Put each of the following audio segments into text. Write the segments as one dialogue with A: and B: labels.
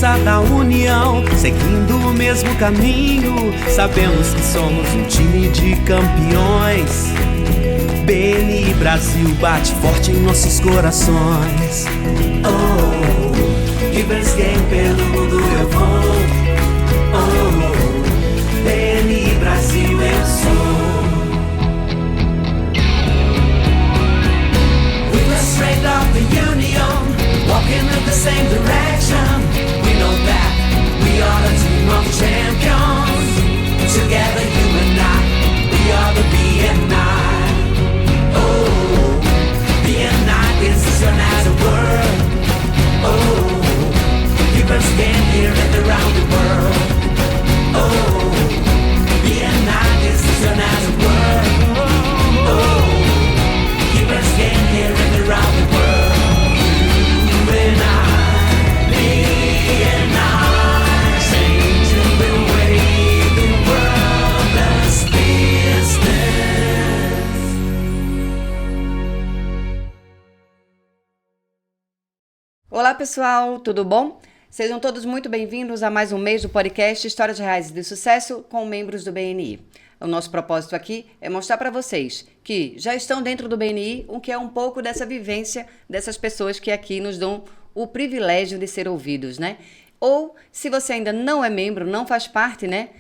A: força da união, seguindo o mesmo caminho. Sabemos que somos um time de campeões. BNI Brasil bate forte em nossos corações. Oh, Givers Game pelo mundo eu vou. Oh, BNI Brasil eu sou. We were straight of the union, walking in the same direction. We know that we are a team of champions. Together you and I, we are the BNI. Oh, BNI is known as a word. Oh, people stand here and around the world. Oh, BNI is known as a word. Oh, people stand here and around the world. You and I, BNI, changing the way the world does business.
B: Olá pessoal, tudo bom? Sejam todos muito bem-vindos a mais um mês do podcast Histórias Reais de Sucesso com membros do BNI. O nosso propósito aqui é mostrar para vocês que já estão dentro do BNI o que é um pouco dessa vivência dessas pessoas que aqui nos dão o privilégio de ser ouvidos, né? Ou se você ainda não é membro, não faz parte, né,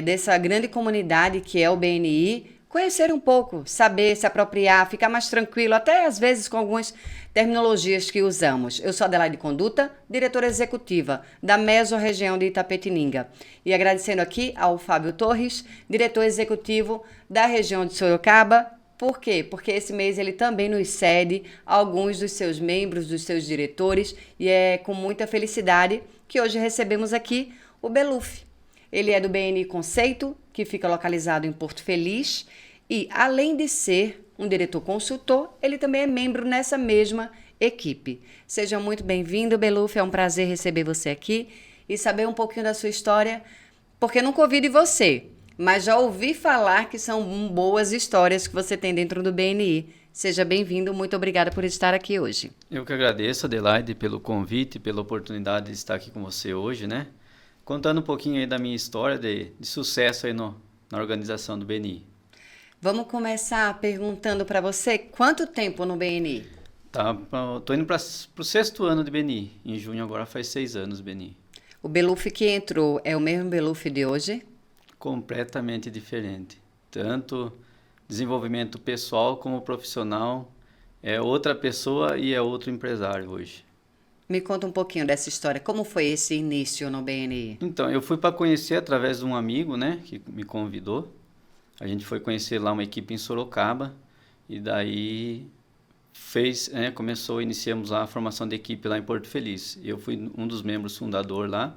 B: dessa grande comunidade que é o BNI, conhecer um pouco, saber, se apropriar, ficar mais tranquilo, até às vezes com algumas terminologias que usamos. Eu sou Adelaide Conduta, diretora executiva da Mesorregião de Itapetininga. E agradecendo aqui ao Fábio Torres, diretor executivo da região de Sorocaba. Por quê? Porque esse mês ele também nos cede alguns dos seus membros, dos seus diretores, e é com muita felicidade que hoje recebemos aqui o Beluf. Ele é do BNI Conceito, que fica localizado em Porto Feliz, e além de ser um diretor consultor, ele também é membro nessa mesma equipe. Seja muito bem-vindo, Beluf, é um prazer receber você aqui e saber um pouquinho da sua história, porque nunca ouvi de você, mas já ouvi falar que são boas histórias que você tem dentro do BNI. Seja bem-vindo, muito obrigada por estar aqui hoje.
C: Eu que agradeço, Adelaide, pelo convite, pela oportunidade de estar aqui com você hoje, né? Contando um pouquinho aí da minha história de sucesso aí na organização do BNI.
B: Vamos começar perguntando para você, quanto tempo no BNI?
C: Tô indo para o 6º ano de BNI. Em junho agora faz 6 anos BNI.
B: O Beluf que entrou é o mesmo Beluf de hoje?
C: Completamente diferente. Tanto desenvolvimento pessoal como profissional. É outra pessoa e é outro empresário hoje.
B: Me conta um pouquinho dessa história. Como foi esse início no BNI?
C: Então, eu fui para conhecer através de um amigo, né, que me convidou. A gente foi conhecer lá uma equipe em Sorocaba e daí iniciamos lá a formação de equipe lá em Porto Feliz. Eu fui um dos membros fundador lá.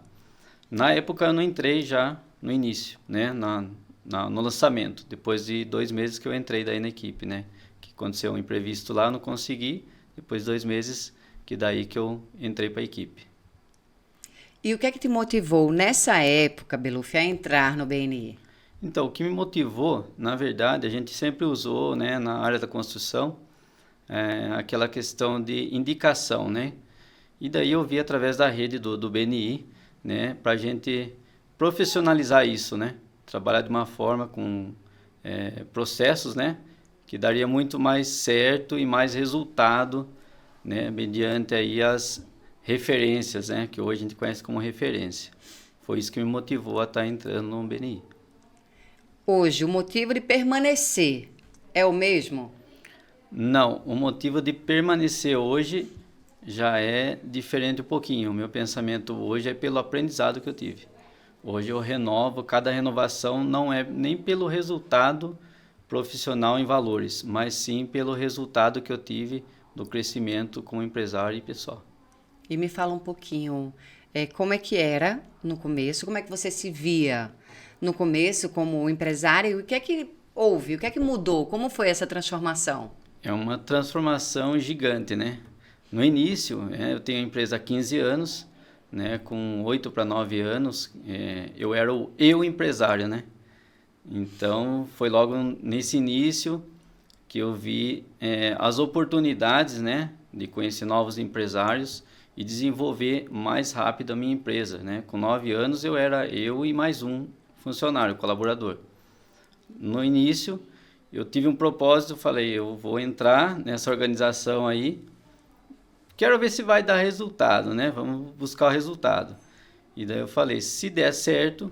C: Na época eu não entrei já no início, né, no lançamento. Depois de 2 meses que eu entrei daí na equipe, né, que aconteceu um imprevisto lá, não consegui. Depois de 2 meses que daí que eu entrei para a equipe.
B: E o que é que te motivou nessa época, Beluf, a entrar no BNI?
C: Então, o que me motivou, na verdade, a gente sempre usou, né, na área da construção, aquela questão de indicação, né? E daí eu vi através da rede do BNI, né, para a gente profissionalizar isso, né? Trabalhar de uma forma com processos, né, que daria muito mais certo e mais resultado, né, mediante aí as referências, né, que hoje a gente conhece como referência. Foi isso que me motivou a estar entrando no BNI.
B: Hoje, o motivo de permanecer é o mesmo?
C: Não, o motivo de permanecer hoje já é diferente um pouquinho. O meu pensamento hoje é pelo aprendizado que eu tive. Hoje eu renovo, cada renovação não é nem pelo resultado profissional em valores, mas sim pelo resultado que eu tive do crescimento como empresário e pessoal.
B: E me fala um pouquinho, como é que era no começo, como é que você se via no começo como empresário, o que é que houve, o que é que mudou, como foi essa transformação?
C: É uma transformação gigante, né? No início, eu tenho a empresa há 15 anos, né? Com 8 para 9 anos, eu era o empresário, né? Então, foi logo nesse início que eu vi as oportunidades, né, de conhecer novos empresários e desenvolver mais rápido a minha empresa, né? Com 9 anos eu era eu e mais um funcionário, colaborador. No início eu tive um propósito, falei, eu vou entrar nessa organização aí, quero ver se vai dar resultado, né? Vamos buscar o resultado. E daí eu falei, se der certo,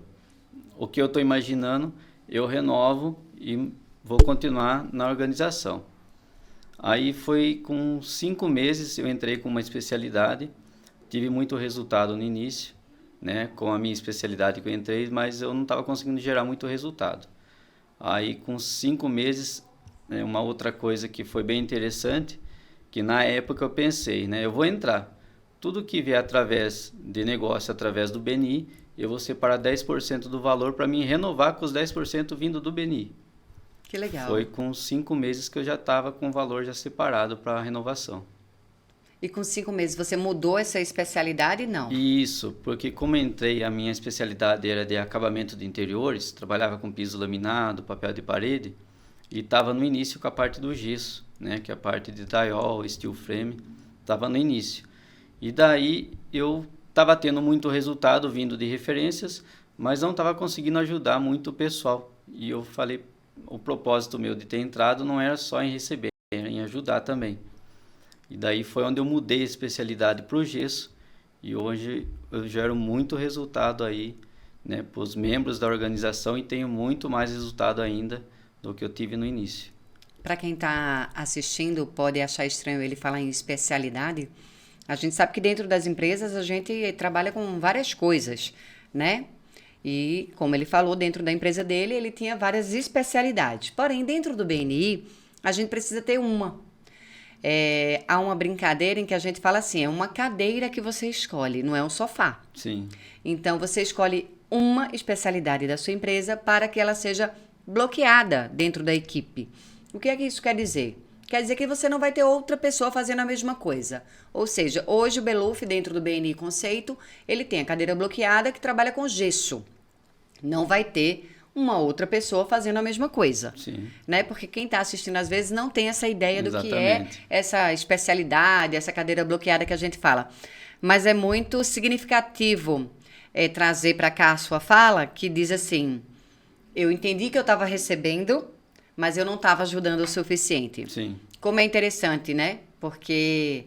C: o que eu estou imaginando, eu renovo e vou continuar na organização. Aí foi com 5 meses, eu entrei com uma especialidade, tive muito resultado no início, né? Com a minha especialidade que eu entrei, mas eu não estava conseguindo gerar muito resultado. Aí com 5 meses, né, uma outra coisa que foi bem interessante, que na época eu pensei, né, eu vou entrar. Tudo que vier através de negócio, através do BNI, eu vou separar 10% do valor para mim renovar com os 10% vindo do BNI.
B: Que legal.
C: Foi com 5 meses que eu já estava com o valor já separado para a renovação.
B: E com 5 meses você mudou essa especialidade? Não.
C: Isso, porque como eu entrei, a minha especialidade era de acabamento de interiores, trabalhava com piso laminado, papel de parede, e estava no início com a parte do gesso, né, que é a parte de drywall, steel frame, estava no início. E daí eu estava tendo muito resultado vindo de referências, mas não estava conseguindo ajudar muito o pessoal. E eu falei, o propósito meu de ter entrado não era só em receber, era em ajudar também. E daí foi onde eu mudei a especialidade para o gesso e hoje eu gero muito resultado aí, né, para os membros da organização e tenho muito mais resultado ainda do que eu tive no início.
B: Para quem está assistindo, pode achar estranho ele falar em especialidade. A gente sabe que dentro das empresas a gente trabalha com várias coisas, né? E como ele falou, dentro da empresa dele, ele tinha várias especialidades. Porém, dentro do BNI, a gente precisa ter uma. Há uma brincadeira em que a gente fala assim, é uma cadeira que você escolhe, não é um sofá.
C: Sim.
B: Então, você escolhe uma especialidade da sua empresa para que ela seja bloqueada dentro da equipe. O que é que isso quer dizer? Quer dizer que você não vai ter outra pessoa fazendo a mesma coisa. Ou seja, hoje o Beluf, dentro do BNI Conceito, ele tem a cadeira bloqueada que trabalha com gesso. Não vai ter uma outra pessoa fazendo a mesma coisa.
C: Sim.
B: Né? Porque quem está assistindo às vezes não tem essa ideia do que é
C: Exatamente.
B: essa especialidade, essa cadeira bloqueada que a gente fala. Mas é muito significativo trazer para cá a sua fala, que diz assim, eu entendi que eu estava recebendo, mas eu não estava ajudando o suficiente.
C: Sim.
B: Como é interessante, né? Porque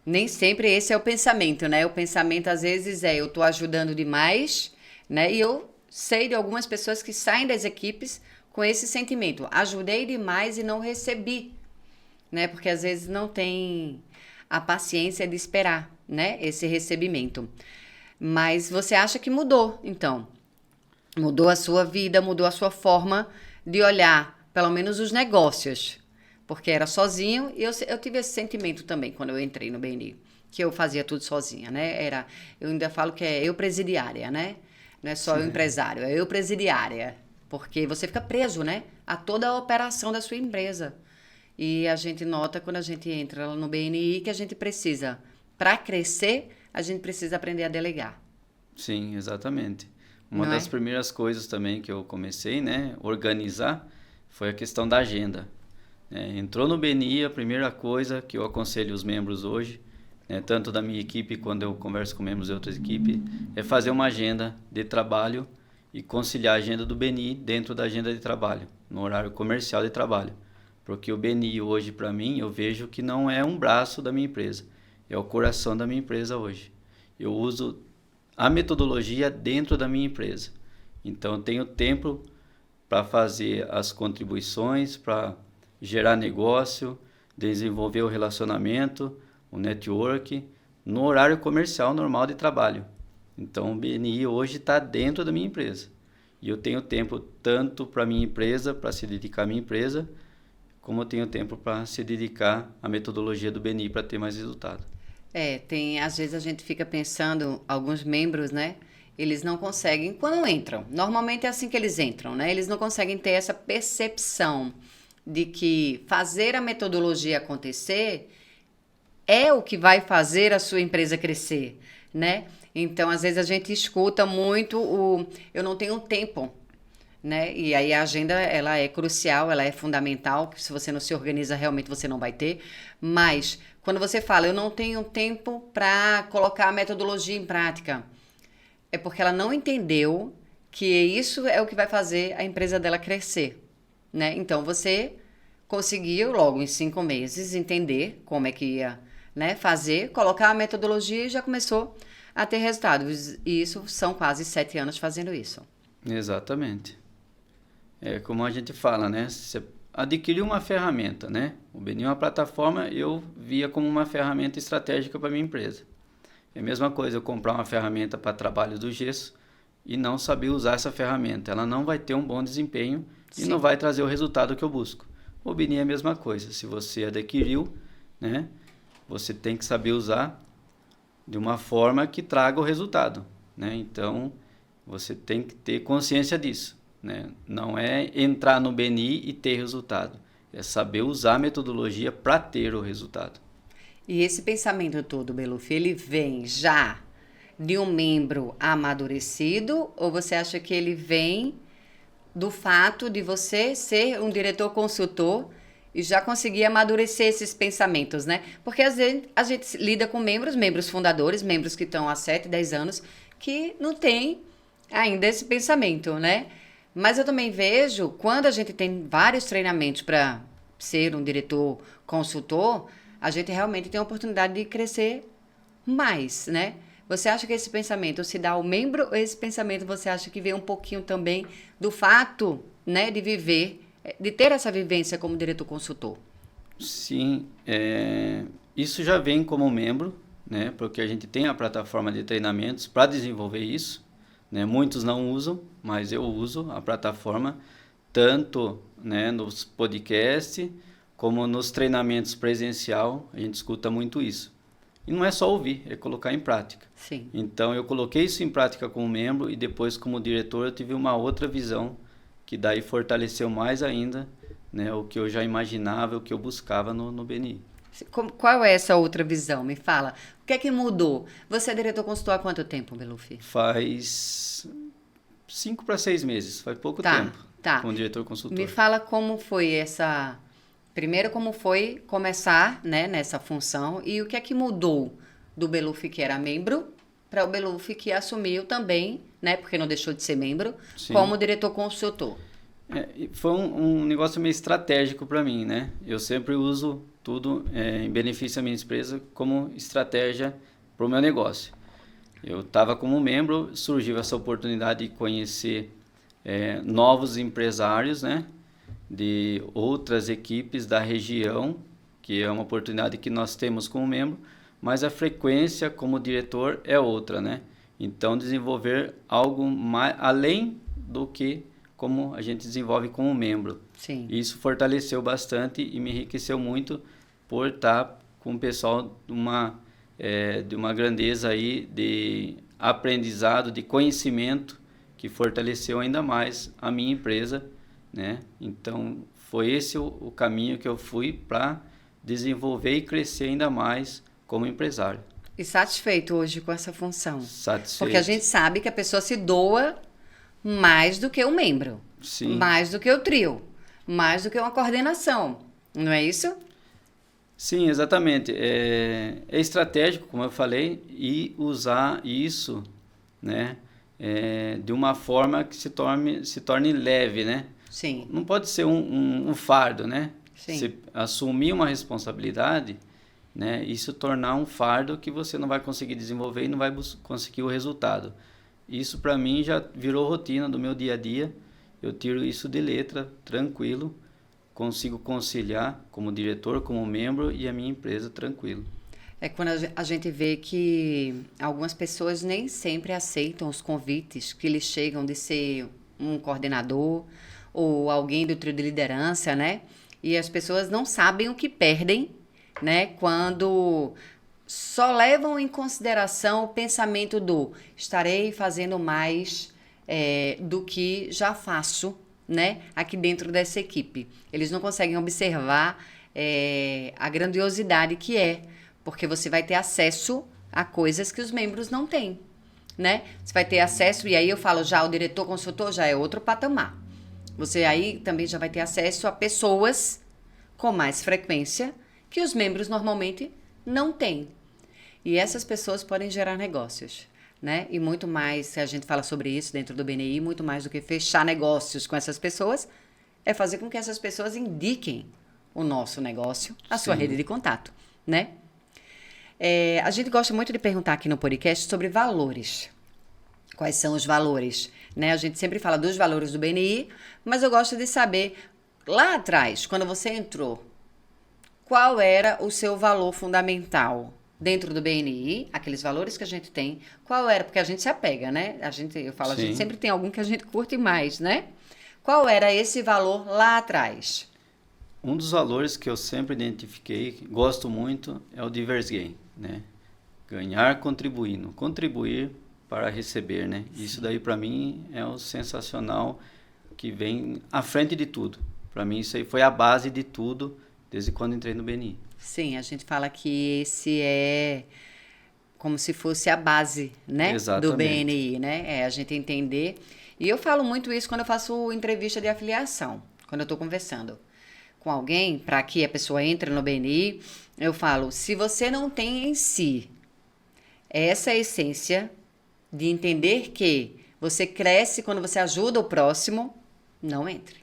B: nem sempre esse é o pensamento, né? O pensamento às vezes eu estou ajudando demais, né? E eu sei de algumas pessoas que saem das equipes com esse sentimento. Ajudei demais e não recebi, né? Porque às vezes não tem a paciência de esperar, né? Esse recebimento. Mas você acha que mudou, então. Mudou a sua vida, mudou a sua forma de olhar, pelo menos os negócios. Porque era sozinho e eu tive esse sentimento também quando eu entrei no BNI. Que eu fazia tudo sozinha, né? Eu ainda falo que é eu presidiária, né? Não é só eu empresário, é eu presidiária. Porque você fica preso, né? A toda a operação da sua empresa. E a gente nota quando a gente entra lá no BNI que a gente precisa, para crescer, a gente precisa aprender a delegar.
C: Sim, exatamente. Uma
B: Não
C: das
B: é?
C: primeiras coisas também que eu comecei, né, organizar, foi a questão da agenda. Entrou no BNI, a primeira coisa que eu aconselho os membros hoje, tanto da minha equipe quando eu converso com membros de outras equipes, é fazer uma agenda de trabalho e conciliar a agenda do BNI dentro da agenda de trabalho, no horário comercial de trabalho. Porque o BNI hoje, para mim, eu vejo que não é um braço da minha empresa, é o coração da minha empresa hoje. Eu uso a metodologia dentro da minha empresa. Então, eu tenho tempo para fazer as contribuições, para gerar negócio, desenvolver o relacionamento, o network, no horário comercial normal de trabalho. Então, o BNI hoje está dentro da minha empresa. E eu tenho tempo tanto para a minha empresa, para se dedicar à minha empresa, como eu tenho tempo para se dedicar à metodologia do BNI para ter mais resultado.
B: Às vezes a gente fica pensando, alguns membros, né? Eles não conseguem, quando entram, normalmente é assim que eles entram, né? Eles não conseguem ter essa percepção de que fazer a metodologia acontecer é o que vai fazer a sua empresa crescer, né? Então, às vezes a gente escuta muito eu não tenho tempo, né? E aí a agenda, ela é crucial, ela é fundamental, que se você não se organiza realmente você não vai ter, mas Quando você fala, eu não tenho tempo para colocar a metodologia em prática, é porque ela não entendeu que isso é o que vai fazer a empresa dela crescer, né? Então, você conseguiu, logo em 5 meses, entender como é que ia, né, fazer, colocar a metodologia e já começou a ter resultados. E isso são quase 7 anos fazendo isso.
C: Exatamente. É como a gente fala, né? Você adquiriu uma ferramenta, né? O BNI é uma plataforma, eu via como uma ferramenta estratégica para minha empresa. É a mesma coisa eu comprar uma ferramenta para trabalho do gesso e não saber usar essa ferramenta. Ela não vai ter um bom desempenho e não vai trazer o resultado que eu busco. O BNI é a mesma coisa. Se você adquiriu, né? Você tem que saber usar de uma forma que traga o resultado, né? Então, você tem que ter consciência disso, né? Não é entrar no BNI e ter resultado. É saber usar a metodologia para ter o resultado.
B: E esse pensamento todo, Beluf, ele vem já de um membro amadurecido ou você acha que ele vem do fato de você ser um diretor consultor e já conseguir amadurecer esses pensamentos, né? Porque às vezes a gente lida com membros fundadores, membros que estão há 7, 10 anos, que não tem ainda esse pensamento, né? Mas eu também vejo, quando a gente tem vários treinamentos para ser um diretor consultor, a gente realmente tem a oportunidade de crescer mais, né? Você acha que esse pensamento se dá ao membro ou esse pensamento você acha que vem um pouquinho também do fato, né, de viver, de ter essa vivência como diretor consultor?
C: Sim, isso já vem como membro, né? Porque a gente tem a plataforma de treinamentos para desenvolver isso, né? Muitos não usam, mas eu uso a plataforma tanto, né, nos podcasts como nos treinamentos presencial. A gente escuta muito isso. E não é só ouvir, é colocar em prática.
B: Sim.
C: Então, eu coloquei isso em prática como membro e depois, como diretor, eu tive uma outra visão que daí fortaleceu mais ainda, né, o que eu já imaginava, o que eu buscava no BNI.
B: Qual é essa outra visão? Me fala. O que é que mudou? Você é diretor consultor há quanto tempo, Beluf?
C: Faz 5 para 6 meses, faz pouco tempo como diretor consultor.
B: Me fala como foi essa... Primeiro, como foi começar, né, nessa função e o que é que mudou do Beluf que era membro para o Beluf que assumiu também, né, porque não deixou de ser membro, Sim. como diretor consultor.
C: Foi um negócio meio estratégico para mim, né? Eu sempre uso tudo em benefício da minha empresa como estratégia para o meu negócio. Eu estava como membro, surgiu essa oportunidade de conhecer novos empresários, né? De outras equipes da região, que é uma oportunidade que nós temos como membro, mas a frequência como diretor é outra, né? Então, desenvolver algo mais além do que como a gente desenvolve como membro.
B: Sim.
C: Isso fortaleceu bastante e me enriqueceu muito por estar com o pessoal de uma grandeza aí de aprendizado, de conhecimento, que fortaleceu ainda mais a minha empresa, né? Então, foi esse o caminho que eu fui para desenvolver e crescer ainda mais como empresário.
B: E satisfeito hoje com essa função?
C: Satisfeito.
B: Porque a gente sabe que a pessoa se doa mais do que um membro.
C: Sim.
B: Mais do que o trio. Mais do que uma coordenação. Não é isso?
C: Sim, exatamente. É estratégico, como eu falei, e usar isso, né, de uma forma que se torne leve, né?
B: Sim.
C: Não pode ser um fardo, né?
B: Sim.
C: Se assumir uma responsabilidade, né, isso tornar um fardo que você não vai conseguir desenvolver e não vai conseguir o resultado. Isso para mim já virou rotina do meu dia a dia. Eu tiro isso de letra, tranquilo, consigo conciliar como diretor, como membro e a minha empresa tranquilo.
B: É quando a gente vê que algumas pessoas nem sempre aceitam os convites que lhes chegam de ser um coordenador ou alguém do trio de liderança, né? E as pessoas não sabem o que perdem, né? Quando só levam em consideração o pensamento do estarei fazendo mais do que já faço, né? Aqui dentro dessa equipe. Eles não conseguem observar a grandiosidade que é, porque você vai ter acesso a coisas que os membros não têm, né? Você vai ter acesso, e aí eu falo já, o diretor consultor já é outro patamar. Você aí também já vai ter acesso a pessoas com mais frequência que os membros normalmente não tem. E essas pessoas podem gerar negócios, né? E muito mais, se a gente fala sobre isso dentro do BNI, muito mais do que fechar negócios com essas pessoas, é fazer com que essas pessoas indiquem o nosso negócio, a sua
C: Sim.
B: rede de contato, né? A gente gosta muito de perguntar aqui no podcast sobre valores. Quais são os valores, né? A gente sempre fala dos valores do BNI, mas eu gosto de saber, lá atrás, quando você entrou, qual era o seu valor fundamental dentro do BNI, aqueles valores que a gente tem, qual era? Porque a gente se apega, né? A gente
C: Sim.
B: sempre tem algum que a gente curte mais, né? Qual era esse valor lá atrás?
C: Um dos valores que eu sempre identifiquei, que gosto muito, é o Divers Gain, né? Ganhar contribuindo, contribuir para receber, né? Isso daí para mim é o sensacional que vem à frente de tudo. Para mim isso aí foi a base de tudo desde quando entrei no BNI.
B: Sim, a gente fala que esse é como se fosse a base, né, do
C: Exatamente.
B: BNI, né? É a gente entender. E eu falo muito isso quando eu faço entrevista de afiliação, quando eu estou conversando com alguém, para que a pessoa entre no BNI, eu falo, se você não tem em si essa essência de entender que você cresce quando você ajuda o próximo, não entre,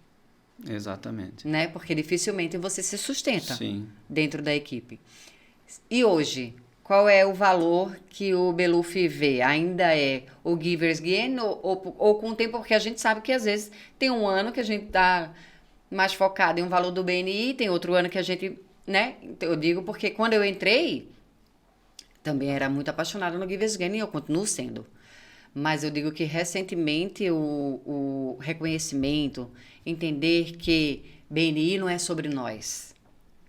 C: Exatamente.
B: né? Porque dificilmente você se sustenta
C: Sim.
B: dentro da equipe. E hoje, qual é o valor que o Beluf vê? Ainda é o Givers Gain ou com o tempo? Porque a gente sabe que às vezes tem um ano que a gente está mais focado em um valor do BNI, tem outro ano que a gente, né? Eu digo porque quando eu entrei, também era muito apaixonada no Givers Gain e eu continuo sendo. Mas eu digo que recentemente o reconhecimento, entender que BNI não é sobre nós,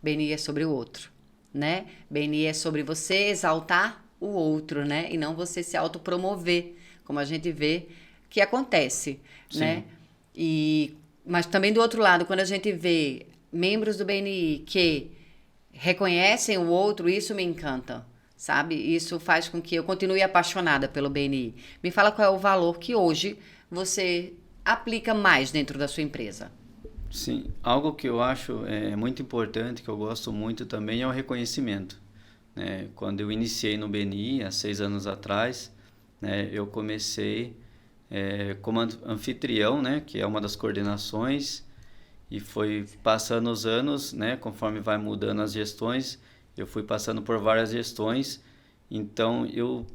B: BNI é sobre o outro, né? BNI é sobre você exaltar o outro, né? E não você se autopromover, como a gente vê que acontece,
C: Sim.
B: né? Mas também do outro lado, quando a gente vê membros do BNI que reconhecem o outro, isso me encanta, sabe? Isso faz com que eu continue apaixonada pelo BNI. Me fala qual é o valor que hoje você aplica mais dentro da sua empresa.
C: Sim, algo que eu acho muito importante, que eu gosto muito também, é o reconhecimento, né? Quando eu iniciei no BNI, há 6 anos atrás, né, eu comecei como anfitrião, né, que é uma das coordenações, e foi passando os anos, né, conforme vai mudando as gestões, eu fui passando por várias gestões, então eu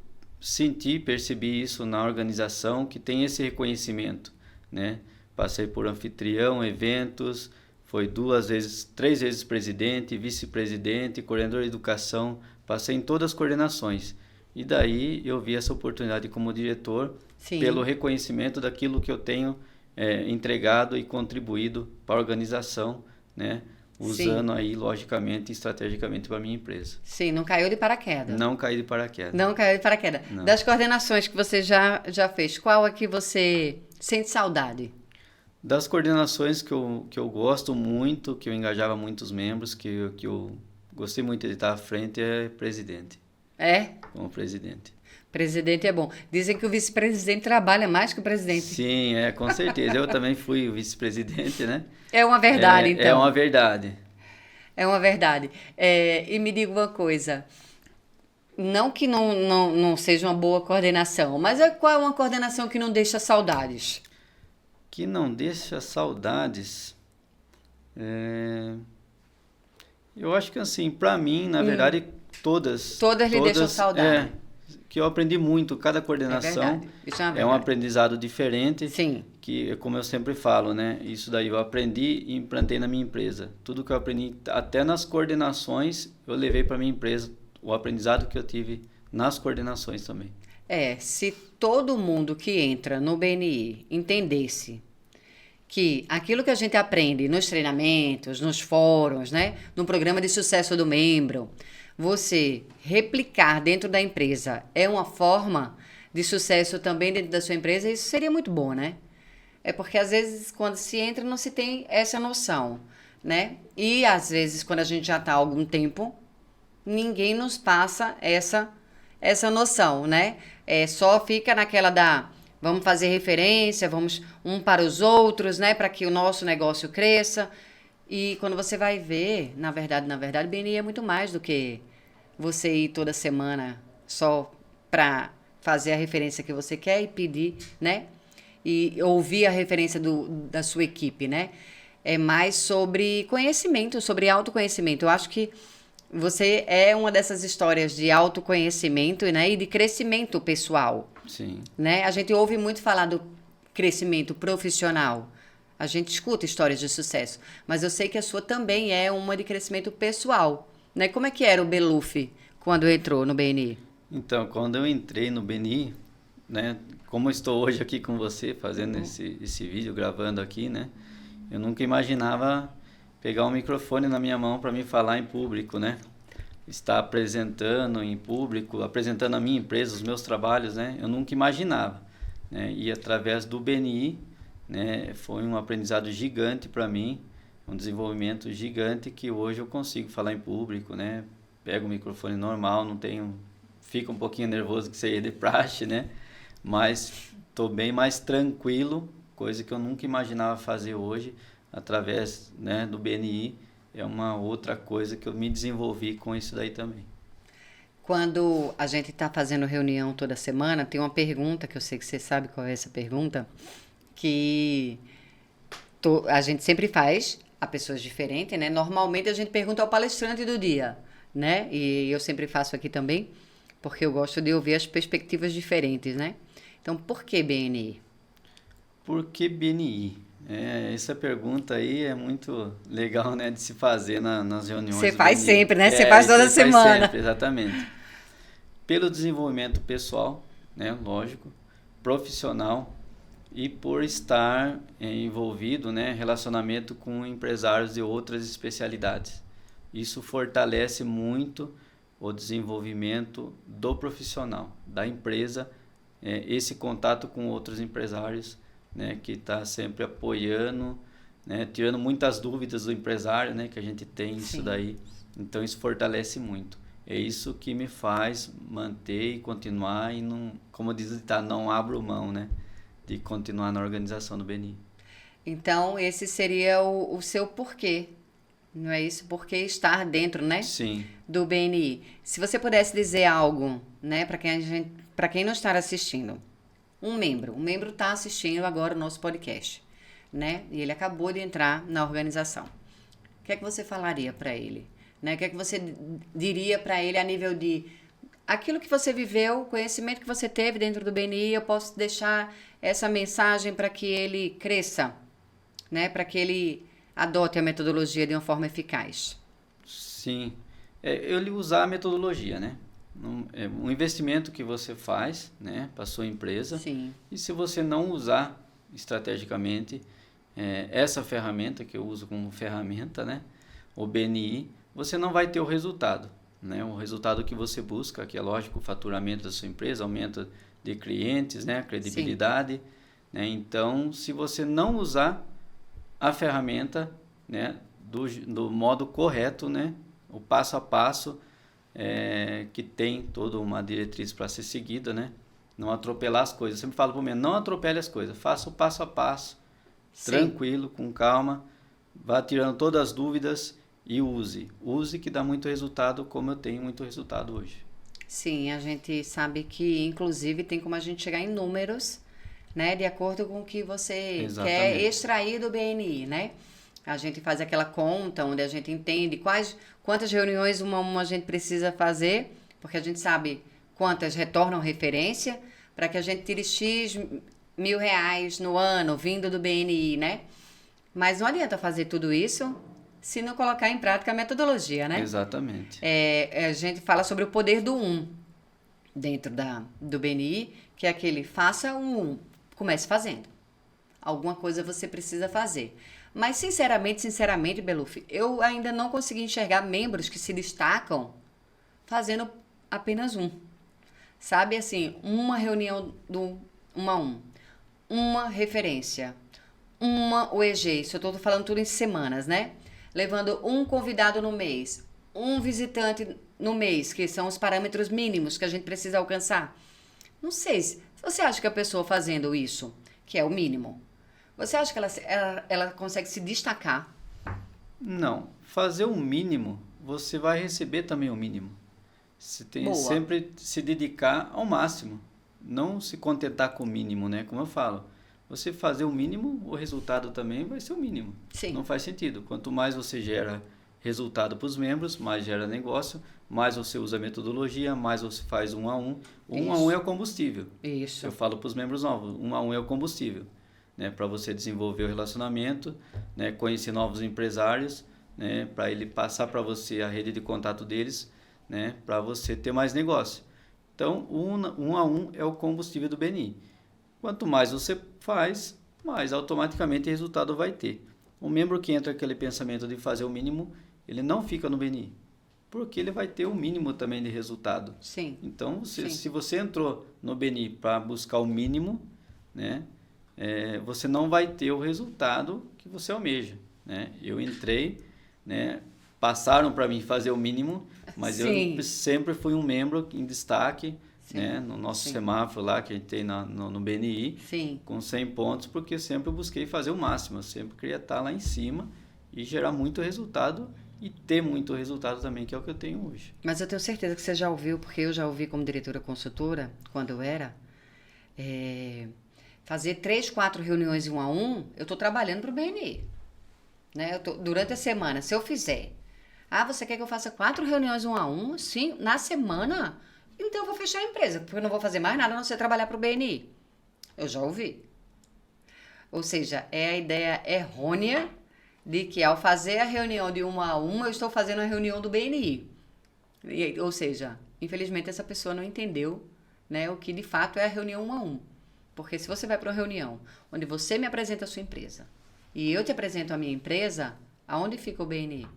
C: percebi isso na organização, que tem esse reconhecimento, né? Passei por anfitrião, eventos, foi 3 vezes presidente, vice-presidente, coordenador de educação, passei em todas as coordenações. E daí eu vi essa oportunidade como diretor,
B: Sim.
C: pelo reconhecimento daquilo que eu tenho entregado e contribuído para a organização, né? Usando aí, logicamente, estrategicamente para a minha empresa.
B: Sim, não caiu de paraquedas.
C: Não caí de paraquedas.
B: Não caiu de paraquedas.
C: Não.
B: Das coordenações que você já fez, qual é que você sente saudade?
C: Das coordenações que eu gosto muito, que eu engajava muitos membros, que eu gostei muito de estar à frente, é presidente,
B: É?
C: como presidente.
B: Presidente é bom. Dizem que o vice-presidente trabalha mais que o presidente.
C: Sim, com certeza. Eu também fui vice-presidente, né?
B: É uma verdade, então.
C: É uma verdade.
B: É uma verdade. E me diga uma coisa. Não que não seja uma boa coordenação, mas qual é uma coordenação que não deixa saudades?
C: Que não deixa saudades. Eu acho que assim, para mim, na verdade, todas.
B: Todas lhe deixam saudade.
C: Que eu aprendi muito, cada coordenação
B: É verdade. Isso é uma
C: um
B: verdade.
C: aprendizado diferente.
B: Sim.
C: Que, como eu sempre falo, né? Isso daí eu aprendi e implantei na minha empresa. Tudo que eu aprendi, até nas coordenações, eu levei para minha empresa. O aprendizado que eu tive nas coordenações também.
B: Se todo mundo que entra no BNI entendesse que aquilo que a gente aprende nos treinamentos, nos fóruns, né, no programa de sucesso do membro, você replicar dentro da empresa é uma forma de sucesso também dentro da sua empresa, isso seria muito bom, né? É porque às vezes quando se entra não se tem essa noção, né? E às vezes quando a gente já está há algum tempo, ninguém nos passa essa noção, né? Só fica naquela vamos fazer referência, vamos um para os outros, né? Para que o nosso negócio cresça. E quando você vai ver, na verdade, BNI é muito mais do que você ir toda semana só para fazer a referência que você quer e pedir, né? E ouvir a referência da sua equipe, né? É mais sobre conhecimento, sobre autoconhecimento. Eu acho que você é uma dessas histórias de autoconhecimento, né? E de crescimento pessoal,
C: Sim.
B: né? A gente ouve muito falar do crescimento profissional. A gente escuta histórias de sucesso. Mas eu sei que a sua também é uma de crescimento pessoal, né? Como é que era o Beluf quando entrou no BNI?
C: Então, quando eu entrei no BNI, né, como eu estou hoje aqui com você, fazendo esse vídeo, gravando aqui, né, eu nunca imaginava pegar um microfone na minha mão para me falar em público, né, estar apresentando em público, apresentando a minha empresa, os meus trabalhos, né, eu nunca imaginava, né, e através do BNI, né, foi um aprendizado gigante para mim, um desenvolvimento gigante que hoje eu consigo falar em público, né, pego o microfone normal, não tenho... Fica um pouquinho nervoso que seria de praxe, né? Mas estou bem mais tranquilo, coisa que eu nunca imaginava fazer hoje, através, né, do BNI. É uma outra coisa que eu me desenvolvi com isso daí também.
B: Quando a gente está fazendo reunião toda semana, tem uma pergunta, que eu sei que você sabe qual é essa pergunta, que a gente sempre faz a pessoas diferentes, né? Normalmente a gente pergunta ao palestrante do dia, né? E eu sempre faço aqui também, porque eu gosto de ouvir as perspectivas diferentes, né? Então, por que BNI?
C: Por que BNI? Essa pergunta aí é muito legal, né, de se fazer nas reuniões
B: Você
C: do
B: faz
C: BNI.
B: sempre, né? Você faz toda
C: você faz
B: semana.
C: sempre, exatamente. Pelo desenvolvimento pessoal, né, lógico, profissional e por estar envolvido, né, relacionamento com empresários de outras especialidades. Isso fortalece muito o desenvolvimento do profissional, da empresa, esse contato com outros empresários, né, que está sempre apoiando, né, tirando muitas dúvidas do empresário, né, que a gente tem isso daí. Então isso fortalece muito. É isso que me faz manter e continuar e não, como diz o ditado, não abro mão, né, de continuar na organização do BNI.
B: Então, esse seria o seu porquê, não é isso? Porque estar dentro, né?
C: Sim.
B: Do BNI. Se você pudesse dizer algo, né, para quem não está assistindo, um membro está assistindo agora o nosso podcast, né? E ele acabou de entrar na organização. O que é que você falaria para ele, né? O que é que você diria para ele a nível de aquilo que você viveu, o conhecimento que você teve dentro do BNI, eu posso deixar essa mensagem para que ele cresça, né? Para que ele adote a metodologia de uma forma eficaz.
C: Sim, ele usar a metodologia, né? Um investimento que você faz, né, para sua empresa.
B: Sim.
C: E se você não usar estrategicamente essa ferramenta que eu uso como ferramenta, né, o BNI, você não vai ter o resultado, né? O resultado que você busca, que é lógico, o faturamento da sua empresa, aumento de clientes, né, a credibilidade, né? Então, se você não usar a ferramenta, né, do modo correto, né, o passo a passo, que tem toda uma diretriz para ser seguida, né, não atropelar as coisas. Eu sempre falo para o menino, não atropele as coisas, faça o passo a passo, tranquilo, com calma, vá tirando todas as dúvidas e use que dá muito resultado, como eu tenho muito resultado hoje.
B: Sim, a gente sabe que, inclusive, tem como a gente chegar em números, né, de acordo com o que você quer extrair do BNI, né? A gente faz aquela conta onde a gente entende quantas reuniões uma a gente precisa fazer, porque a gente sabe quantas retornam referência, para que a gente tire X R$1.000 no ano vindo do BNI, né? Mas não adianta fazer tudo isso se não colocar em prática a metodologia, né?
C: Exatamente.
B: A gente fala sobre o poder do dentro do BNI, que é aquele faça comece fazendo. Alguma coisa você precisa fazer. Mas, sinceramente, Beluf, eu ainda não consegui enxergar membros que se destacam fazendo apenas Sabe, assim, uma reunião do 1 a 1, uma referência, uma OEG, isso eu estou falando tudo em semanas, né? Levando um convidado no mês, um visitante no mês, que são os parâmetros mínimos que a gente precisa alcançar. Não sei, se você acha que a pessoa fazendo isso, que é o mínimo, você acha que ela consegue se destacar?
C: Não. Fazer o mínimo, você vai receber também o mínimo. Você tem
B: Boa.
C: sempre se dedicar ao máximo, não se contentar com o mínimo, né? Como eu falo, você fazer o mínimo, o resultado também vai ser o mínimo.
B: Sim.
C: Não faz sentido. Quanto mais você gera resultado para os membros, mais gera negócio, mais você usa metodologia, mais você faz 1 a 1. O 1 a 1 é o combustível.
B: Isso.
C: Eu falo para os membros novos, 1 a 1 é o combustível, né? Para você desenvolver o relacionamento, né? Conhecer novos empresários, né? Para ele passar para você a rede de contato deles, né? Para você ter mais negócio. Então, 1 a 1 é o combustível do BNI. Quanto mais você faz, mais automaticamente resultado vai ter. O membro que entra com aquele pensamento de fazer o mínimo, ele não fica no BNI, porque ele vai ter o mínimo também de resultado.
B: Sim.
C: Então,
B: Sim.
C: se você entrou no BNI para buscar o mínimo, né? Você não vai ter o resultado que você almeja, né? Eu entrei, né? Passaram para mim fazer o mínimo, mas
B: Sim.
C: eu sempre fui um membro em destaque,
B: Sim.
C: né? No nosso
B: Sim.
C: semáforo lá que a gente tem no BNI,
B: Sim.
C: com 100 pontos, porque sempre eu busquei fazer o máximo, eu sempre queria estar lá em cima e gerar muito resultado e ter muito resultado também, que é o que eu tenho hoje.
B: Mas eu tenho certeza que você já ouviu, porque eu já ouvi como diretora consultora, quando eu era, fazer 3, 4 reuniões em 1 a 1, eu estou trabalhando para o BNI. Né? Durante a semana, se eu fizer, você quer que eu faça 4 reuniões 1 a 1? Sim, na semana? Então eu vou fechar a empresa, porque eu não vou fazer mais nada a não ser trabalhar para o BNI. Eu já ouvi. Ou seja, é a ideia errônea de que ao fazer a reunião de 1 a 1, eu estou fazendo a reunião do BNI. Ou seja, infelizmente essa pessoa não entendeu, né, o que de fato é a reunião 1 a 1. Porque se você vai para uma reunião onde você me apresenta a sua empresa e eu te apresento a minha empresa, aonde fica o BNI?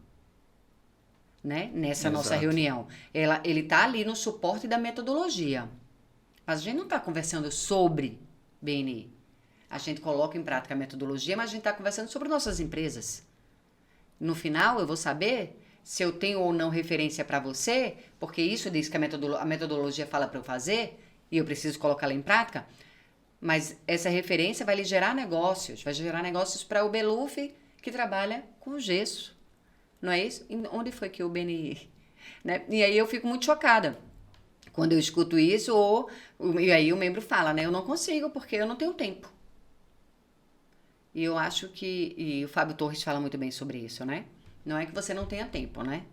B: Né? Nessa nossa
C: Exato.
B: reunião. Ele está ali no suporte da metodologia. Mas a gente não está conversando sobre BNI. A gente coloca em prática a metodologia, mas a gente está conversando sobre nossas empresas. No final, eu vou saber se eu tenho ou não referência para você, porque isso diz que a metodologia fala para eu fazer, e eu preciso colocá-la em prática, mas essa referência vai lhe gerar negócios, vai gerar negócios para o Beluf, que trabalha com gesso. Não é isso? Onde foi que o BNI... Né? E aí eu fico muito chocada quando eu escuto isso, e aí o membro fala, né? Eu não consigo porque eu não tenho tempo. E eu acho que... E o Fábio Torres fala muito bem sobre isso, né? Não é que você não tenha tempo, né?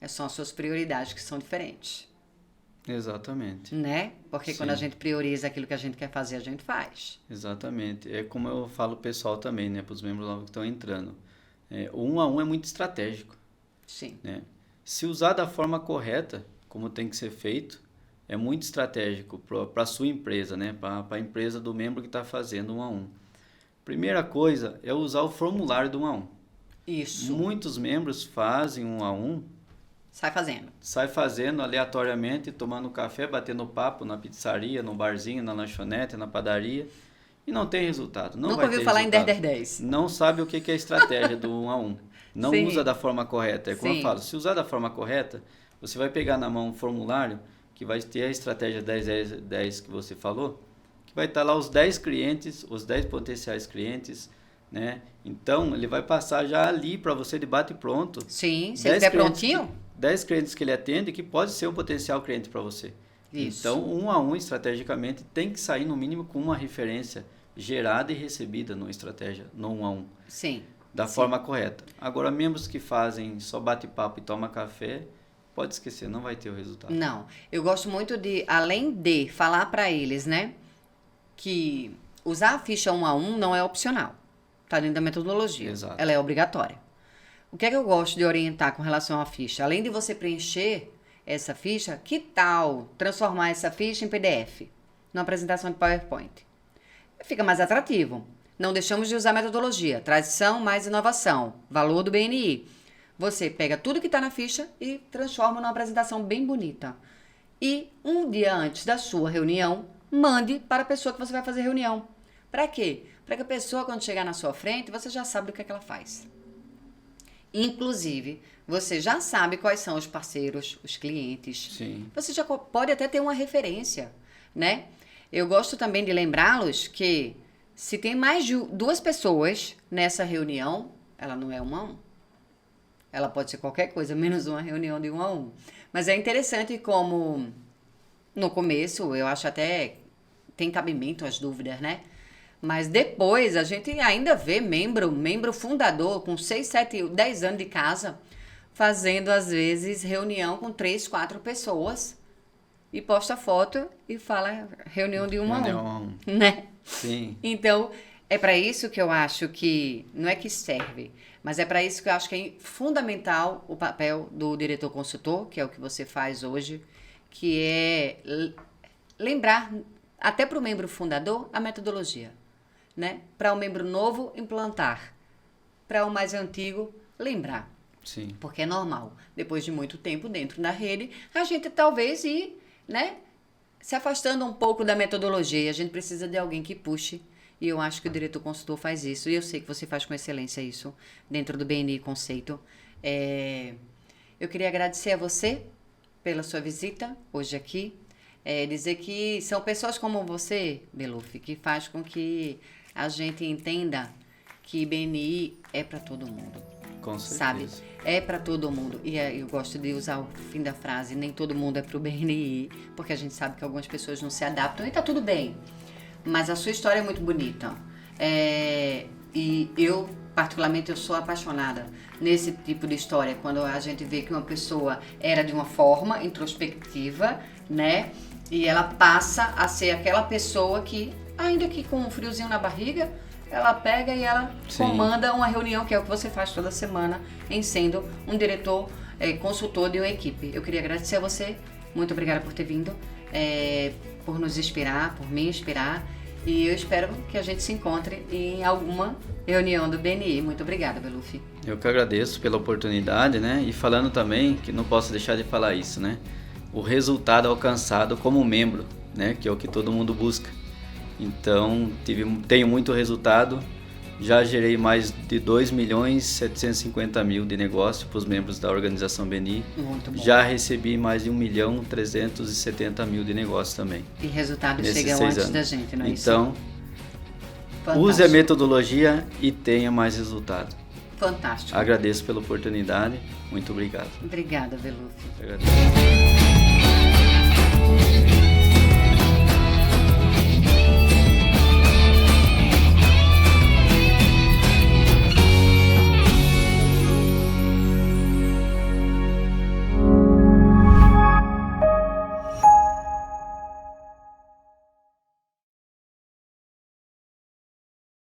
B: São as suas prioridades que são diferentes.
C: Exatamente.
B: Né? Porque
C: Sim.
B: quando a gente prioriza aquilo que a gente quer fazer, a gente faz.
C: Exatamente. É como eu falo pro pessoal também, né? Para os membros novos que estão entrando. O 1 a 1 é muito estratégico.
B: Sim.
C: Né? Se usar da forma correta, como tem que ser feito, é muito estratégico para a sua empresa, né? Para a empresa do membro que está fazendo 1 a 1. Primeira coisa é usar o formulário do 1 a 1.
B: Isso.
C: Muitos membros fazem 1 a 1,
B: Sai
C: fazendo aleatoriamente, tomando café, batendo papo na pizzaria, no barzinho, na lanchonete, na padaria, e não tem resultado. Não
B: Nunca
C: vai
B: ouviu
C: ter
B: falar
C: resultado.
B: em 10-10-10.
C: Não sabe o que é a estratégia do 1 a 1. Não
B: Sim.
C: usa da forma correta. É como
B: Sim.
C: eu falo, se usar da forma correta, você vai pegar na mão um formulário que vai ter a estratégia 10-10-10 que você falou, que vai estar lá os 10 clientes, os 10 potenciais clientes, né? Então, ele vai passar já ali para você de bate pronto.
B: Sim, se ele estiver prontinho.
C: 10 clientes que ele atende que pode ser um potencial cliente para você.
B: Isso.
C: Então, 1 a 1, estrategicamente, tem que sair no mínimo com uma referência gerada e recebida no estratégia, no 1 a 1.
B: Sim.
C: Da
B: Sim.
C: forma correta. Agora, membros que fazem só bate-papo e toma café, pode esquecer, não vai ter o resultado.
B: Não. Eu gosto muito de, além de falar para eles, né, que usar a ficha 1 a 1 não é opcional. Tá dentro da metodologia.
C: Exato.
B: Ela é obrigatória. O que é que eu gosto de orientar com relação à ficha? Além de você preencher essa ficha, que tal transformar essa ficha em PDF? Numa apresentação de PowerPoint. Fica mais atrativo. Não deixamos de usar metodologia. Tradição mais inovação. Valor do BNI. Você pega tudo que está na ficha e transforma numa apresentação bem bonita. E um dia antes da sua reunião, mande para a pessoa que você vai fazer reunião. Para quê? Para que a pessoa, quando chegar na sua frente, você já sabe do que é que ela faz. Inclusive, você já sabe quais são os parceiros, os clientes.
C: Sim.
B: Você já pode até ter uma referência, né? Eu gosto também de lembrá-los que se tem mais de 2 pessoas nessa reunião, ela não é 1 a 1. Ela pode ser qualquer coisa, menos uma reunião de 1 a 1. Mas é interessante como no começo, eu acho até tem cabimento as dúvidas, né? Mas depois a gente ainda vê membro fundador com 6, 7, 10 anos de casa, fazendo às vezes reunião com 3, 4 pessoas e posta foto e fala reunião de 1 a 1, né?
C: Sim.
B: Então, é para isso que eu acho que, não é que serve, mas é para isso que eu acho que é fundamental o papel do diretor consultor, que é o que você faz hoje, que é lembrar, até para o membro fundador, a metodologia, né? Para o membro novo, implantar. Para o mais antigo, lembrar.
C: Sim.
B: Porque é normal, depois de muito tempo dentro da rede, a gente talvez ir, né, se afastando um pouco da metodologia. A gente precisa de alguém que puxe. E eu acho que o diretor consultor faz isso. E eu sei que você faz com excelência isso dentro do BNI Conceito. Eu queria agradecer a você pela sua visita hoje aqui. Dizer que são pessoas como você, Beluf, que faz com que a gente entenda que BNI é para todo mundo.
C: Com certeza.
B: Sabe? É para todo mundo. E eu gosto de usar o fim da frase, nem todo mundo é pro BNI, porque a gente sabe que algumas pessoas não se adaptam e tá tudo bem. Mas a sua história é muito bonita. E eu, particularmente, eu sou apaixonada nesse tipo de história, quando a gente vê que uma pessoa era de uma forma introspectiva, né? E ela passa a ser aquela pessoa que, ainda que com um friozinho na barriga, ela pega e ela comanda uma reunião, que é o que você faz toda semana, em sendo um diretor consultor de uma equipe. Eu queria agradecer a você, muito obrigada por ter vindo, por nos inspirar, por me inspirar, e eu espero que a gente se encontre em alguma reunião do BNI. Muito obrigada, Beluf.
C: Eu que agradeço pela oportunidade, né? E falando também, que não posso deixar de falar isso, né? O resultado alcançado como membro, né? Que é o que todo mundo busca. Então, tenho muito resultado, já gerei mais de 2.750.000 de negócio para os membros da organização BNI.
B: Muito bom.
C: Já recebi mais de 1.370.000 de negócio também.
B: E resultados
C: nesses
B: chegam
C: 6
B: antes
C: anos.
B: da gente, não é isso?
C: Então, use a metodologia e tenha mais resultado.
B: Fantástico.
C: Agradeço pela oportunidade. Muito obrigado.
B: Obrigada, Beluf.
C: Agradeço.